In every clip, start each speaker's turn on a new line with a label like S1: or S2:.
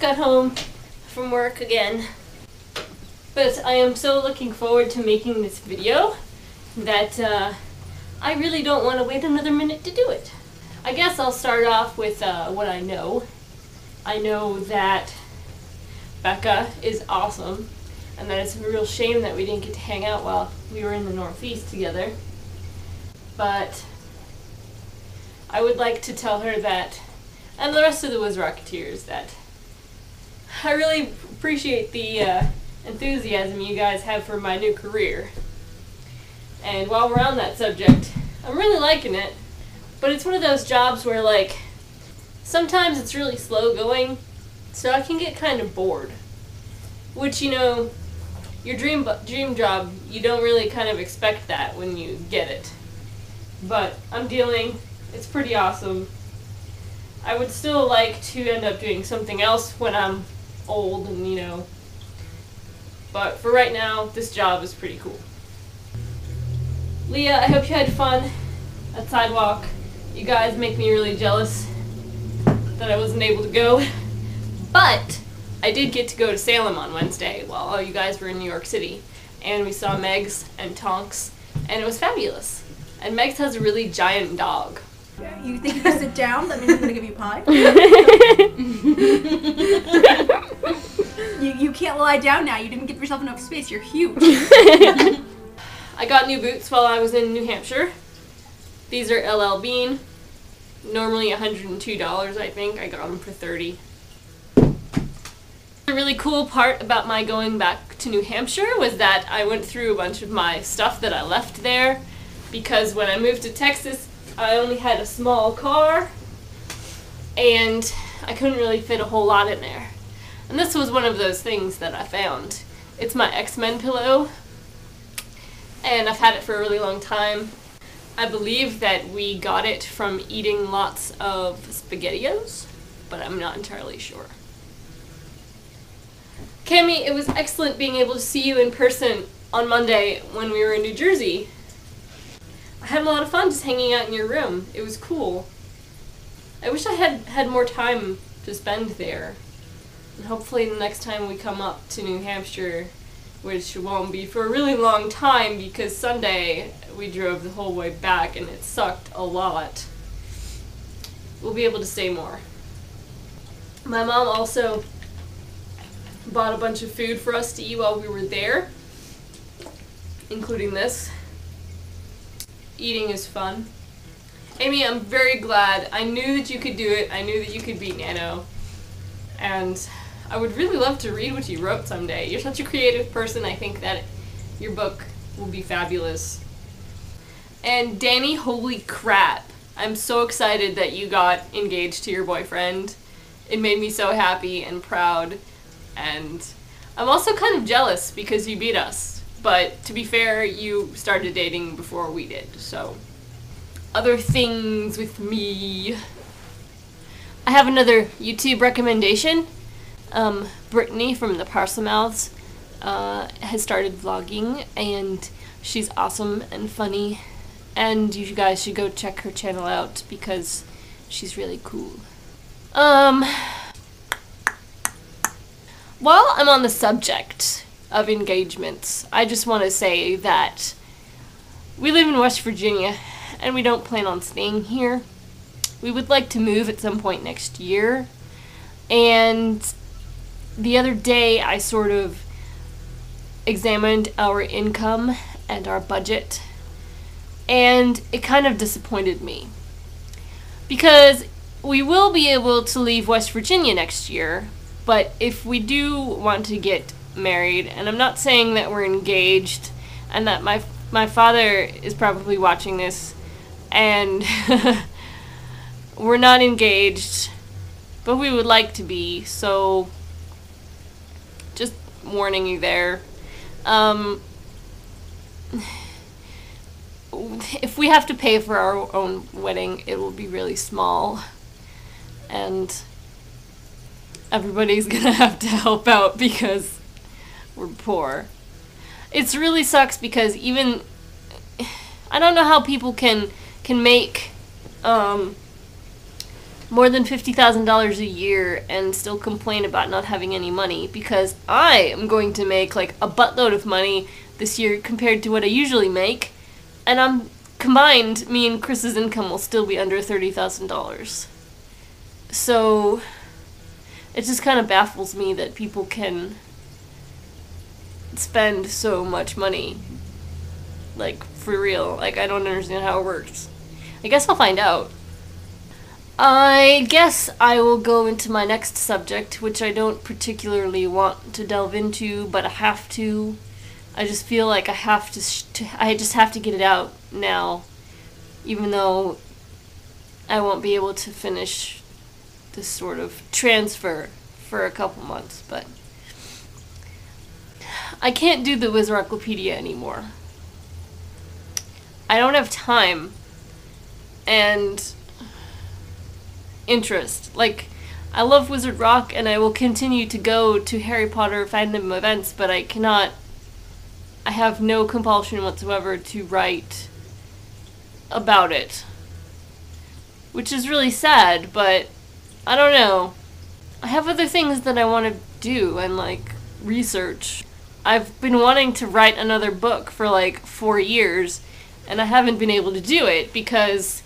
S1: got home from work again. But I am so looking forward to making this video that I really don't want to wait another minute to do it. I guess I'll start off with what I know. I know that Becca is awesome, and that it's a real shame that we didn't get to hang out while we were in the Northeast together. But I would like to tell her that, and the rest of the Wiz Rocketeers, that I really appreciate the enthusiasm you guys have for my new career. And while we're on that subject, I'm really liking it, but it's one of those jobs where, like, sometimes it's really slow going, so I can get kind of bored. Which, you know, your dream job, you don't really kind of expect that when you get it. But I'm dealing, it's pretty awesome. I would still like to end up doing something else when I'm old and, you know, but for right now, this job is pretty cool. Leah, I hope you had fun at Sidewalk. You guys make me really jealous that I wasn't able to go. But I did get to go to Salem on Wednesday while all you guys were in New York City. And we saw Megs and Tonks, and it was fabulous. And Megs has a really giant dog.
S2: You think you can sit down? That means I'm going to give you pie? You can't lie down now. You didn't give yourself enough space. You're huge.
S1: I got new boots while I was in New Hampshire. These are LL Bean. Normally $102, I think. I got them for $30. The really cool part about my going back to New Hampshire was that I went through a bunch of my stuff that I left there, because when I moved to Texas, I only had a small car, and I couldn't really fit a whole lot in there. And this was one of those things that I found. It's my X-Men pillow, and I've had it for a really long time. I believe that we got it from eating lots of SpaghettiOs, but I'm not entirely sure. Cami, it was excellent being able to see you in person on Monday when we were in New Jersey. I had a lot of fun just hanging out in your room. It was cool. I wish I had more time to spend there. And hopefully the next time we come up to New Hampshire, which won't be for a really long time because Sunday we drove the whole way back and it sucked a lot, we'll be able to stay more. My mom also bought a bunch of food for us to eat while we were there, including this. Eating is fun. Amy, I'm very glad. I knew that you could do it. I knew that you could beat Nano. And I would really love to read what you wrote someday. You're such a creative person. I think that your book will be fabulous. And Danny, holy crap. I'm so excited that you got engaged to your boyfriend. It made me so happy and proud. And I'm also kind of jealous because you beat us. But to be fair, you started dating before we did, so. Other things with me. I have another YouTube recommendation. Brittany from the Parselmouths has started vlogging, and she's awesome and funny. And you guys should go check her channel out because she's really cool. While I'm on the subject of engagements, I just want to say that we live in West Virginia and we don't plan on staying here. We would like to move at some point next year, and the other day I sort of examined our income and our budget, and it kind of disappointed me because we will be able to leave West Virginia next year, but if we do want to get married, and I'm not saying that we're engaged and that my father is probably watching this, and we're not engaged, but we would like to be, so just warning you there. If we have to pay for our own wedding, it will be really small, and everybody's gonna have to help out because we're poor. It really sucks because even I don't know how people can make more than $50,000 a year and still complain about not having any money, because I am going to make like a buttload of money this year compared to what I usually make, and combined, me and Chris's income will still be under $30,000. So it just kind of baffles me that people can spend so much money, like, for real. Like, I don't understand how it works. I guess I'll find out. I guess I will go into my next subject, which I don't particularly want to delve into, but I have to. I just feel like I have to I just have to get it out now, even though I won't be able to finish this sort of transfer for a couple months, but I can't do the Wizardoclopedia anymore. I don't have time and interest. Like, I love Wizard Rock and I will continue to go to Harry Potter fandom events, but I have no compulsion whatsoever to write about it. Which is really sad, but I don't know. I have other things that I want to do and, like, research. I've been wanting to write another book for like 4 years, and I haven't been able to do it because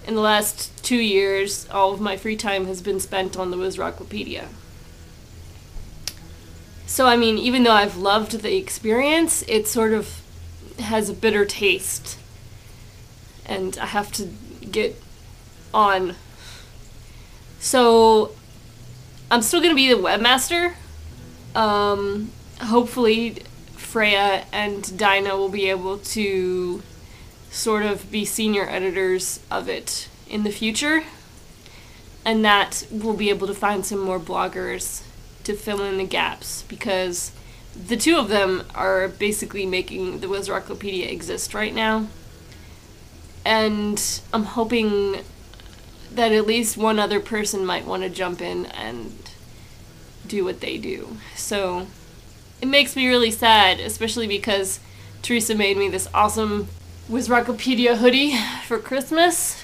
S1: in the last 2 years, all of my free time has been spent on the Wizardoclopedia. So, I mean, even though I've loved the experience, it sort of has a bitter taste. And I have to get on. So, I'm still going to be the webmaster. Hopefully Freya and Dinah will be able to sort of be senior editors of it in the future, and that we'll be able to find some more bloggers to fill in the gaps, because the two of them are basically making the Wizardoclopedia exist right now, and I'm hoping that at least one other person might want to jump in and do what they do. So it makes me really sad, especially because Teresa made me this awesome Wizardoclopedia hoodie for Christmas.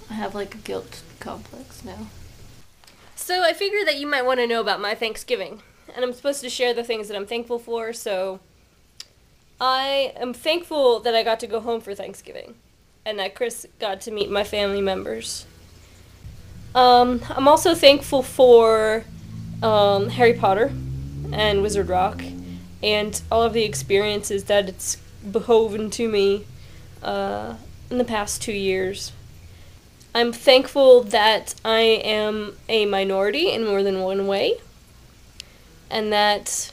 S1: I have like a guilt complex now. So I figured that you might want to know about my Thanksgiving, and I'm supposed to share the things that I'm thankful for, so I am thankful that I got to go home for Thanksgiving, and that Chris got to meet my family members. I'm also thankful for Harry Potter and Wizard Rock, and all of the experiences that it's behoven to me in the past 2 years. I'm thankful that I am a minority in more than one way, and that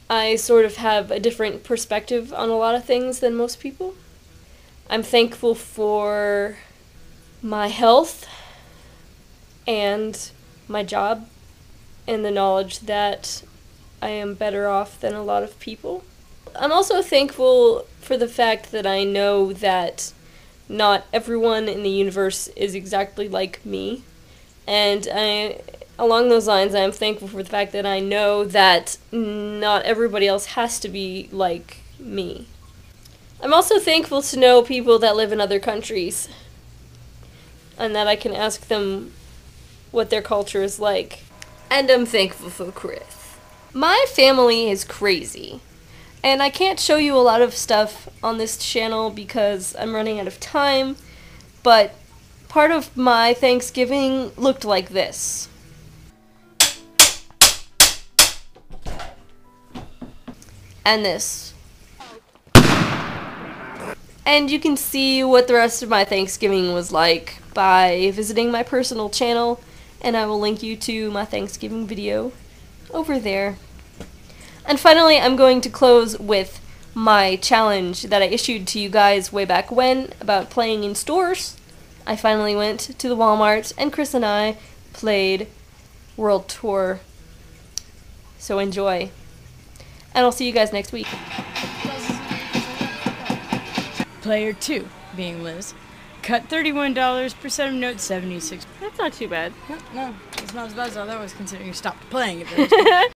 S1: I sort of have a different perspective on a lot of things than most people. I'm thankful for my health and my job and the knowledge that I am better off than a lot of people. I'm also thankful for the fact that I know that not everyone in the universe is exactly like me, and along those lines, I am thankful for the fact that I know that not everybody else has to be like me. I'm also thankful to know people that live in other countries, and that I can ask them what their culture is like. And I'm thankful for Chris. My family is crazy, and I can't show you a lot of stuff on this channel because I'm running out of time, but part of my Thanksgiving looked like this. And this. And you can see what the rest of my Thanksgiving was like by visiting my personal channel, and I will link you to my Thanksgiving video over there. And finally, I'm going to close with my challenge that I issued to you guys way back when about playing in stores. I finally went to the Walmart, and Chris and I played World Tour. So enjoy. And I'll see you guys next week.
S3: Player 2, being Liz. Cut $31 per set of notes, 76.
S1: That's not too bad.
S3: No, it's not as bad as I was considering you stopped playing it.